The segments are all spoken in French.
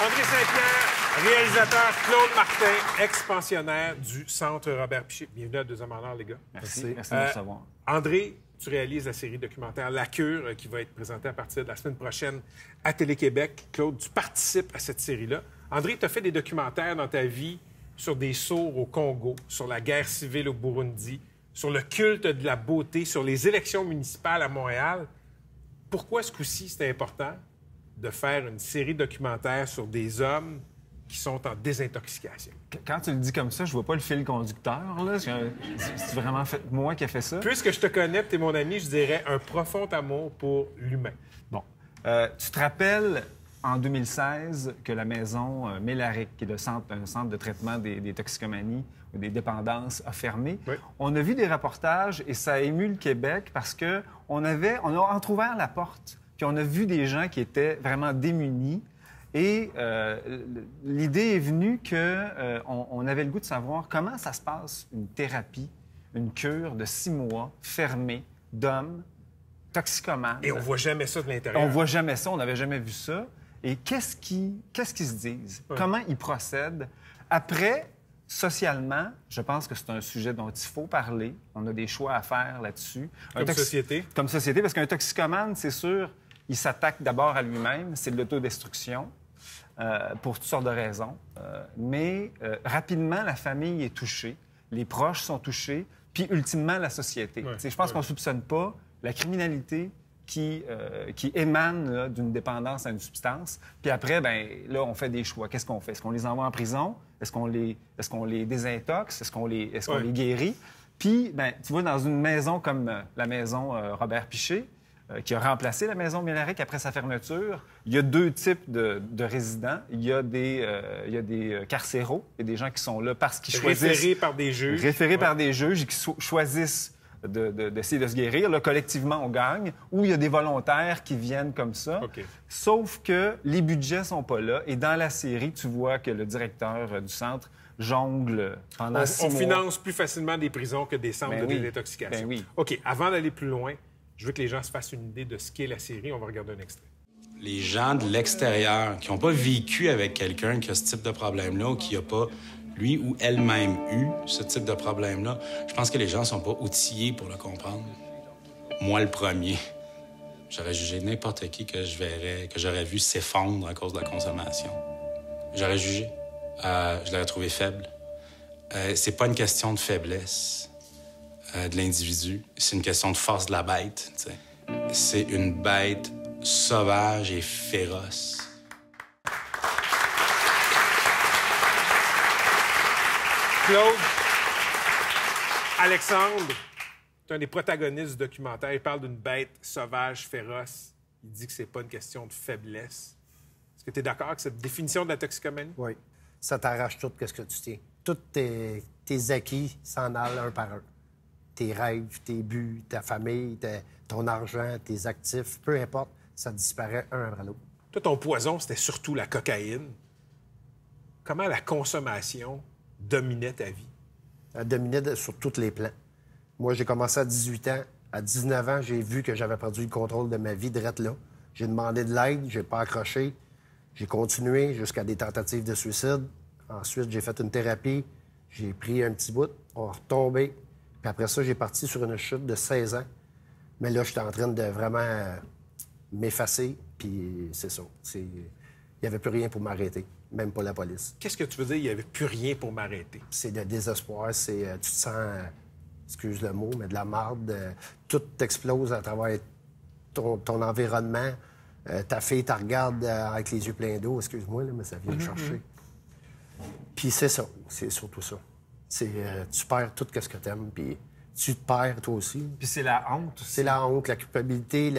André Saint-Pierre, réalisateur Claude Martin, ex-pensionnaire du Centre Robert Piché. Bienvenue à Deuxième Honneur, les gars. Merci de me recevoir. André, tu réalises la série documentaire La Cure qui va être présentée à partir de la semaine prochaine à Télé-Québec. Claude, tu participes à cette série-là. André, tu as fait des documentaires dans ta vie sur des sourds au Congo, sur la guerre civile au Burundi, sur le culte de la beauté, sur les élections municipales à Montréal. Pourquoi ce coup-ci, c'était important de faire une série documentaire sur des hommes qui sont en désintoxication? Quand tu le dis comme ça, je vois pas le fil conducteur, là. C'est vraiment moi qui ai fait ça. Puisque je te connais, tu es mon ami, je dirais un profond amour pour l'humain. Bon. Tu te rappelles, en 2016, que la maison Mélaric, qui est un centre de traitement des toxicomanies ou des dépendances, a fermé. Oui. On a vu des reportages et ça a ému le Québec parce qu'on a entrouvert la porte. Puis on a vu des gens qui étaient vraiment démunis. Et l'idée est venue qu'on avait le goût de savoir comment ça se passe, une thérapie, une cure de 6 mois, fermée, d'hommes toxicomanes. Et on voit jamais ça de l'intérieur. On voit jamais ça, on n'avait jamais vu ça. Et qu'est-ce qu'ils se disent? Ouais. Comment ils procèdent? Après, socialement, je pense que c'est un sujet dont il faut parler. On a des choix à faire là-dessus. Comme société? Comme société, parce qu'un toxicomane, c'est sûr, il s'attaque d'abord à lui-même. C'est de l'autodestruction. Pour toutes sortes de raisons. Mais rapidement, la famille est touchée, les proches sont touchés, puis ultimement, la société. Ouais, Je pense qu'on ne soupçonne pas la criminalité qui émane là, d'une dépendance à une substance. Puis après, ben là, on fait des choix. Qu'est-ce qu'on fait? Est-ce qu'on les envoie en prison? Est-ce qu'on les désintoxe? Est-ce qu'on les guérit? Puis, ben, tu vois, dans une maison comme la maison Robert Piché, qui a remplacé la maison Mélaric après sa fermeture, il y a 2 types de résidents. Il y a des carcéraux, il y a des gens qui sont là parce qu'ils choisissent... Référés par des juges. Référés par des juges et qui choisissent d'essayer de se guérir. Là, collectivement, on gagne. Ou il y a des volontaires qui viennent comme ça. OK. Sauf que les budgets sont pas là. Et dans la série, tu vois que le directeur du centre jongle pendant 6 mois. On finance plus facilement des prisons que des centres Ben de oui. désintoxication. Ben oui. OK, avant d'aller plus loin, je veux que les gens se fassent une idée de ce qu'est la série. On va regarder un extrait. Les gens de l'extérieur qui n'ont pas vécu avec quelqu'un qui a ce type de problème-là ou qui n'a pas, lui ou elle-même, eu ce type de problème-là, je pense que les gens ne sont pas outillés pour le comprendre. Moi, le premier. J'aurais jugé n'importe qui que j'aurais vu s'effondrer à cause de la consommation. J'aurais jugé. Je l'aurais trouvé faible. C'est pas une question de faiblesse de l'individu. C'est une question de force de la bête, tu sais. C'est une bête sauvage et féroce. Claude, Alexandre, tu es un des protagonistes du documentaire. Il parle d'une bête sauvage, féroce. Il dit que c'est pas une question de faiblesse. Est-ce que tu es d'accord avec cette définition de la toxicomanie? Oui. Ça t'arrache tout ce que tu tiens. Tous tes acquis s'en allent un par un. Tes rêves, tes buts, ta famille, ton argent, tes actifs, peu importe, ça disparaît un après l'autre. Toi, ton poison, c'était surtout la cocaïne. Comment la consommation dominait ta vie? Elle dominait sur tous les plans. Moi, j'ai commencé à 18 ans. À 19 ans, j'ai vu que j'avais perdu le contrôle de ma vie drette là. J'ai demandé de l'aide, j'ai pas accroché. J'ai continué jusqu'à des tentatives de suicide. Ensuite, j'ai fait une thérapie. J'ai pris un petit bout, on est retombé. Puis après ça, j'ai parti sur une chute de 16 ans. Mais là, j'étais en train de vraiment m'effacer. Puis c'est ça. Il n'y avait plus rien pour m'arrêter, même pas la police. Qu'est-ce que tu veux dire, il n'y avait plus rien pour m'arrêter? C'est de désespoir. Tu te sens, excuse le mot, mais de la marde. Tout t'explose à travers ton environnement. Ta fille te regarde avec les yeux pleins d'eau. Excuse-moi, là, mais ça vient me chercher. Puis c'est ça. C'est surtout ça. Tu perds tout ce que tu aimes, puis tu te perds toi aussi. Puis c'est la honte aussi. C'est la honte, la culpabilité,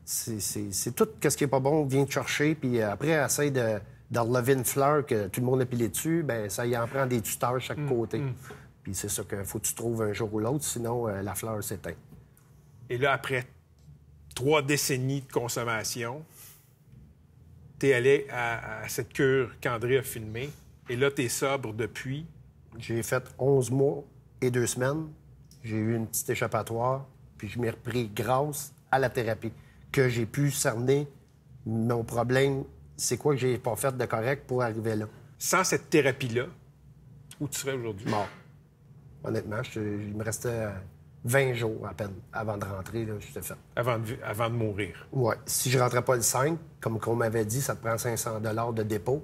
c'est tout ce qui est pas bon vient te chercher, puis après, essaye de relever une fleur que tout le monde a pilé dessus, ben ça y en prend des tuteurs chaque côté. Puis c'est ça qu'il faut que tu trouves un jour ou l'autre, sinon la fleur s'éteint. Et là, après 3 décennies de consommation, t'es allé à cette cure qu'André a filmée, et là, t'es sobre depuis... J'ai fait 11 mois et 2 semaines. J'ai eu une petite échappatoire, puis je m'ai repris grâce à la thérapie, que j'ai pu cerner mon problème c'est quoi que j'ai pas fait de correct pour arriver là. Sans cette thérapie-là, où tu serais aujourd'hui? Mort. Honnêtement, il me restait 20 jours à peine avant de rentrer, là, j'étais fait. Avant de mourir. Oui. Si je rentrais pas le 5, comme on m'avait dit, ça te prend 500 $ de dépôt.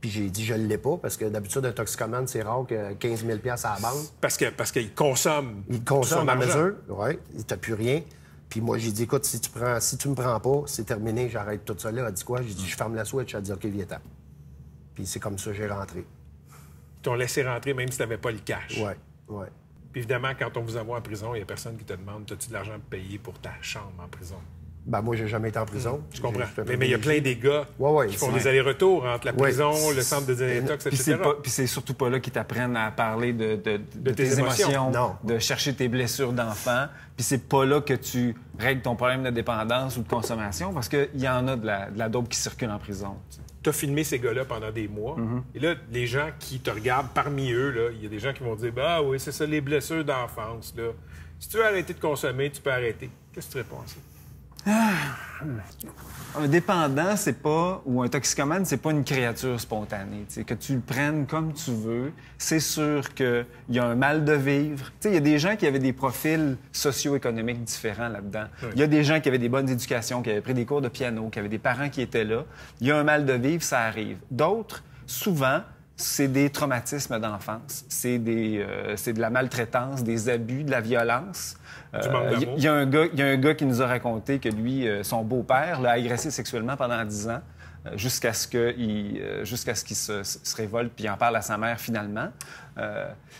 Puis j'ai dit, je ne l'ai pas, parce que d'habitude, un toxicomane, c'est rare que 15 000 $ à la banque. Parce qu'il consomme. Il consomme son à argent. mesure, oui. Il t'a plus rien. Puis moi, j'ai dit, écoute, si tu me prends pas, c'est terminé, j'arrête tout ça là. Elle a dit quoi? J'ai dit, je ferme la switch. Elle a dit, OK, viens-t'en. Puis c'est comme ça que j'ai rentré. Ils t'ont laissé rentrer même si tu n'avais pas le cash. Oui, oui. Puis évidemment, quand on vous envoie en prison, il n'y a personne qui te demande, as-tu de l'argent pour payer pour ta chambre en prison? Ben moi, j'ai jamais été en prison. Je comprends. J'ai Mais il y a plein des gars qui font des allers-retours entre la prison, le centre de désintox, etc. Puis c'est surtout pas là qu'ils t'apprennent à parler de tes émotions. Non. de chercher tes blessures d'enfant. Puis c'est pas là que tu règles ton problème de dépendance ou de consommation, parce qu'il y en a de la dope qui circule en prison. Tu as filmé ces gars-là pendant des mois. Et là, les gens qui te regardent, parmi eux, là, il y a des gens qui vont dire « Ah oui, c'est ça, les blessures d'enfance. Là. Si tu veux arrêter de consommer, tu peux arrêter. » Qu'est-ce que tu réponds à ça? Un dépendant, c'est pas, ou un toxicomane, c'est pas une créature spontanée. T'sais, que tu le prennes comme tu veux, c'est sûr qu'il y a un mal de vivre. Il y a des gens qui avaient des profils socio-économiques différents là-dedans. Il y a des gens qui avaient des bonnes éducations, qui avaient pris des cours de piano, qui avaient des parents qui étaient là. Il y a un mal de vivre, ça arrive. D'autres, souvent, c'est des traumatismes d'enfance. C'est de la maltraitance, des abus, de la violence. Il y a un gars qui nous a raconté que lui, son beau-père l'a agressé sexuellement pendant 10 ans, jusqu'à ce qu'il se révolte puis en parle à sa mère finalement.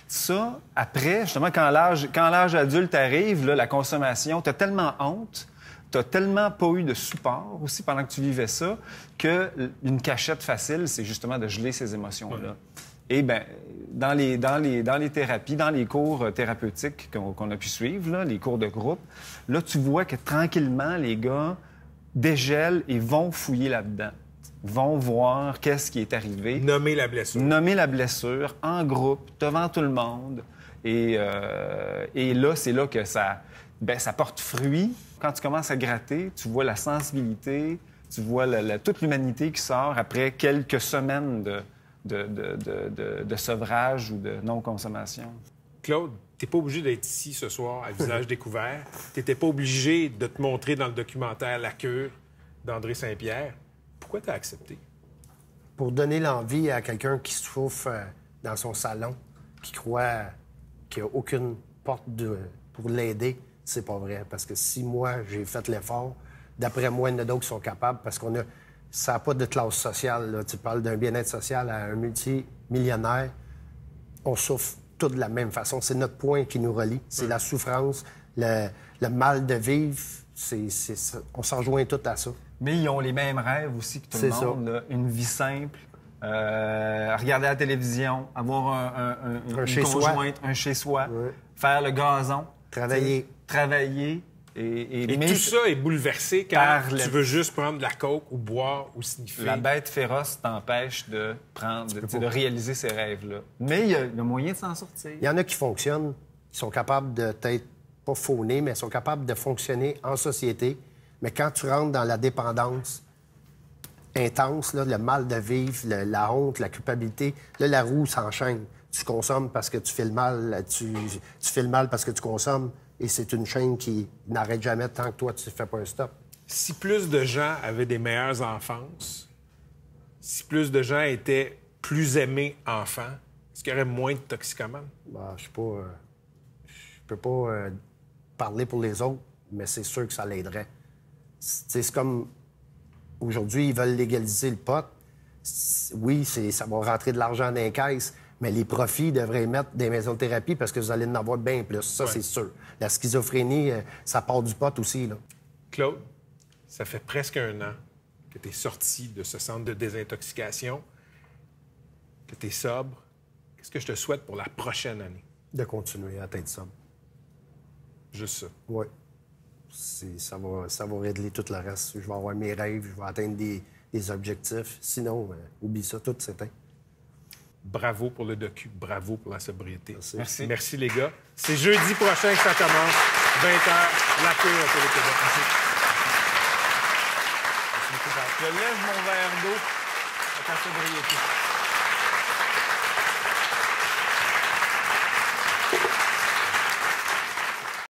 Ça, après, justement, quand l'âge adulte arrive, là, la consommation, t'as tellement honte, t'as tellement pas eu de support aussi pendant que tu vivais ça, qu'une cachette facile, c'est justement de geler ces émotions-là. Ouais. Et bien, dans les thérapies, dans les cours thérapeutiques qu'on a pu suivre, là, les cours de groupe, là, tu vois que tranquillement, les gars dégèlent et vont fouiller là-dedans. Vont voir qu'est-ce qui est arrivé. Nommer la blessure. Nommer la blessure en groupe, devant tout le monde. Et là, c'est là que ça porte fruit. Quand tu commences à gratter, tu vois la sensibilité, tu vois toute l'humanité qui sort après quelques semaines de sevrage ou de non-consommation. Claude, t'es pas obligé d'être ici ce soir à visage découvert. T'étais pas obligé de te montrer dans le documentaire La cure d'André Saint-Pierre. Pourquoi t'as accepté? Pour donner l'envie à quelqu'un qui souffre dans son salon, qui croit qu'il n'y a aucune porte pour l'aider, c'est pas vrai. Parce que si moi, j'ai fait l'effort, d'après moi, il y en a d'autres qui sont capables parce ça n'a pas de classe sociale. Là. Tu parles d'un bien-être social à un multimillionnaire. On souffre tous de la même façon. C'est notre point qui nous relie. C'est la souffrance, le mal de vivre. On s'en rejoint tous à ça. Mais ils ont les mêmes rêves aussi que tout le monde. Là. Une vie simple, regarder la télévision, avoir une conjointe, un chez-soi, faire le gazon. Travailler. Et tout ça est bouleversé quand tu veux juste prendre de la coke ou boire ou sniffer. La bête féroce t'empêche de réaliser ces rêves-là. Mais il y a le moyen de s'en sortir. Il y en a qui fonctionnent, qui sont capables de peut-être pas fauner, mais sont capables de fonctionner en société. Mais quand tu rentres dans la dépendance intense, là, le mal de vivre, la honte, la culpabilité, là, la roue s'enchaîne. Tu consommes parce que tu fais le mal, tu fais le mal parce que tu consommes. Et c'est une chaîne qui n'arrête jamais tant que toi, tu ne fais pas un stop. Si plus de gens avaient des meilleures enfances, si plus de gens étaient plus aimés enfants, est-ce qu'il y aurait moins de toxicomanes? Je sais pas. Je peux pas parler pour les autres, mais c'est sûr que ça l'aiderait. C'est comme... Aujourd'hui, ils veulent légaliser le pot. Oui, ça va rentrer de l'argent dans les caisses, mais les profits devraient mettre des maisons de thérapie parce que vous allez en avoir bien plus. Ça, c'est sûr. La schizophrénie, ça part du pot aussi. Là. Claude, ça fait presque 1 an que tu es sorti de ce centre de désintoxication, que tu es sobre. Qu'est-ce que je te souhaite pour la prochaine année? De continuer à être sobre. Juste ça? Oui. Ça va régler tout le reste. Je vais avoir mes rêves, je vais atteindre des objectifs. Sinon, oublie ça, tout s'éteint. Bravo pour le docu, bravo pour la sobriété. Merci. Merci, les gars. C'est jeudi prochain que ça commence, 20h, La Cure à Télé-Québec. Merci. Merci beaucoup. Je lève mon verre d'eau à ta sobriété.